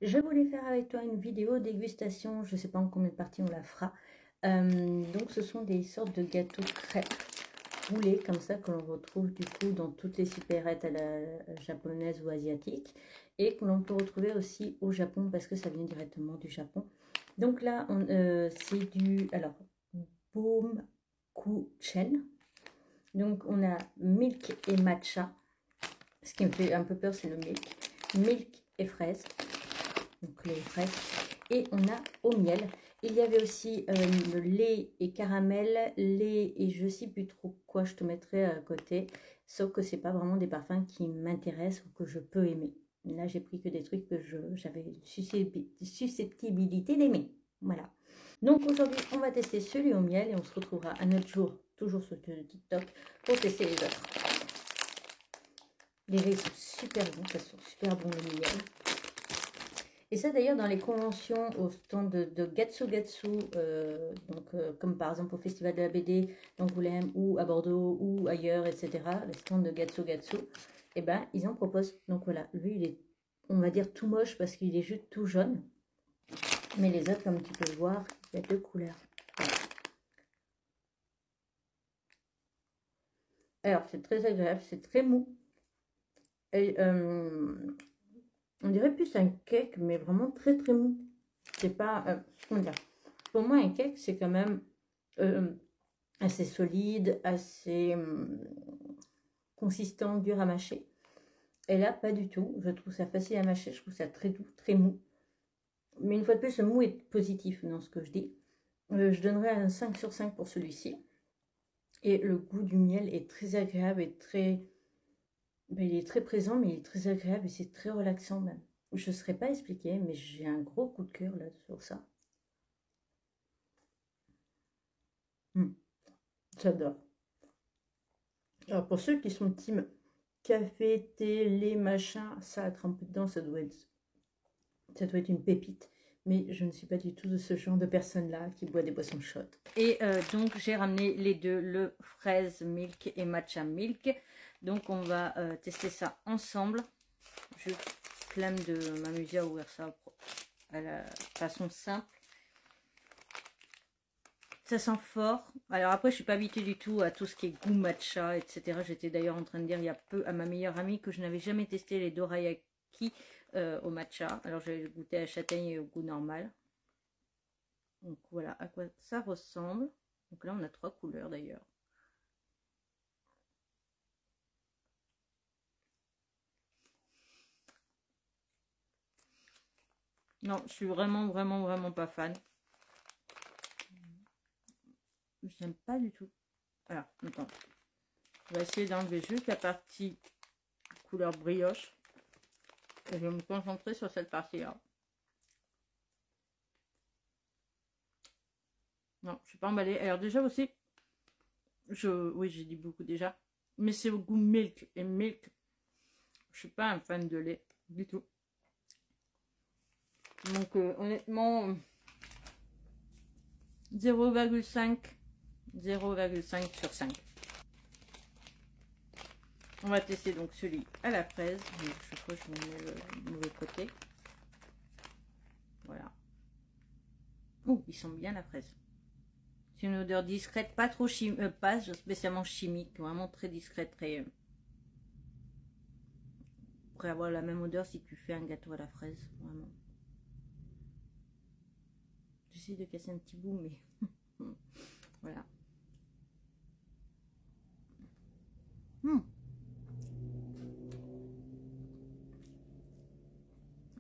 Je voulais faire avec toi une vidéo dégustation, je ne sais pas en combien de parties on la fera. Donc ce sont des sortes de gâteaux crêpes roulés comme ça que l'on retrouve du coup dans toutes les supérettes à la japonaise ou asiatique et que l'on peut retrouver aussi au Japon parce que ça vient directement du Japon. Donc là c'est du Boomkuchen. Donc on a milk et matcha. Ce qui me fait un peu peur c'est le milk. Milk et fraise. Donc les fraises, et on a au miel. Il y avait aussi le lait et caramel, lait et je sais plus trop quoi, je te mettrai à côté, sauf que c'est pas vraiment des parfums qui m'intéressent ou que je peux aimer. Là j'ai pris que des trucs que j'avais susceptibilité d'aimer, voilà. Donc aujourd'hui on va tester celui au miel et on se retrouvera un autre jour, toujours sur TikTok, pour tester les autres. Les laits sont super bons, ça sent super bon le miel. Et ça d'ailleurs dans les conventions au stand de Gatsu Gatsu, comme par exemple au Festival de la BD d'Angoulême ou à Bordeaux ou ailleurs, etc. Les stands de Gatsu Gatsu, et ben ils en proposent. Donc voilà, lui il est, on va dire tout moche parce qu'il est juste tout jaune. Mais les autres, comme tu peux le voir, il y a deux couleurs. Alors c'est très agréable, c'est très mou. Et, on dirait plus un cake, mais vraiment très très mou. C'est pas, comment dire, pour moi un cake c'est quand même assez solide, assez consistant, dur à mâcher. Et là, pas du tout. Je trouve ça facile à mâcher, je trouve ça très doux, très mou. Mais une fois de plus, ce mou est positif dans ce que je dis. Je donnerais un 5 sur 5 pour celui-ci. Et le goût du miel est très agréable et très... Ben, il est très présent, mais il est très agréable et c'est très relaxant même. Je ne saurais pas expliquer, mais j'ai un gros coup de cœur là sur ça. J'adore. Alors pour ceux qui sont team café, thé, lait, machin, ça à tremper dedans, ça doit être une pépite. Mais je ne suis pas du tout de ce genre de personne-là qui boit des boissons chaudes. Et donc j'ai ramené les deux, le fraise milk et matcha milk. Donc on va tester ça ensemble. Je flemme de m'amuser à ouvrir ça à la façon simple. Ça sent fort. Alors après, je suis pas habituée du tout à tout ce qui est goût matcha, etc. J'étais d'ailleurs en train de dire il y a peu à ma meilleure amie que je n'avais jamais testé les dorayaki au matcha. Alors j'ai goûté à châtaigne et au goût normal. Donc voilà à quoi ça ressemble. Donc là, on a 3 couleurs d'ailleurs. Non, je suis vraiment pas fan. J'aime pas du tout. Alors, attends. On va essayer d'enlever juste la partie couleur brioche. Et je vais me concentrer sur cette partie-là. Non, je suis pas emballée. Alors déjà aussi, oui, j'ai dit beaucoup déjà. Mais c'est au goût milk. Et milk, je suis pas un fan de lait du tout. Donc honnêtement, 0,5 sur 5. On va tester donc celui à la fraise. Je crois que je me mets le mauvais côté. Voilà. Oh, il sent bien la fraise. C'est une odeur discrète, pas trop pas spécialement chimique, vraiment très discrète, très... pourrait avoir la même odeur si tu fais un gâteau à la fraise, vraiment. J'essaie de casser un petit bout, mais voilà.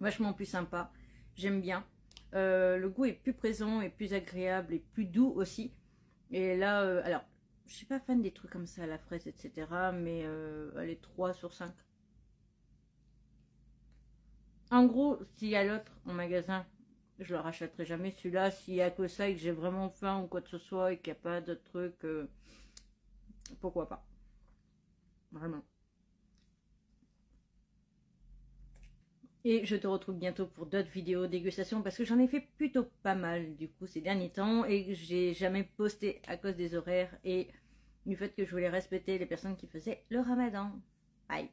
Vachement plus sympa, j'aime bien. Le goût est plus présent et plus agréable et plus doux aussi. Et là, alors, je suis pas fan des trucs comme ça à la fraise, etc. Mais elle est 3 sur 5. En gros, s'il y a l'autre en magasin, je le rachèterai jamais. Celui-là, s'il y a que ça et que j'ai vraiment faim ou quoi que ce soit et qu'il n'y a pas d'autres trucs, pourquoi pas. Vraiment. Et je te retrouve bientôt pour d'autres vidéos dégustation parce que j'en ai fait plutôt pas mal du coup ces derniers temps et que j'ai jamais posté à cause des horaires et du fait que je voulais respecter les personnes qui faisaient le ramadan. Bye.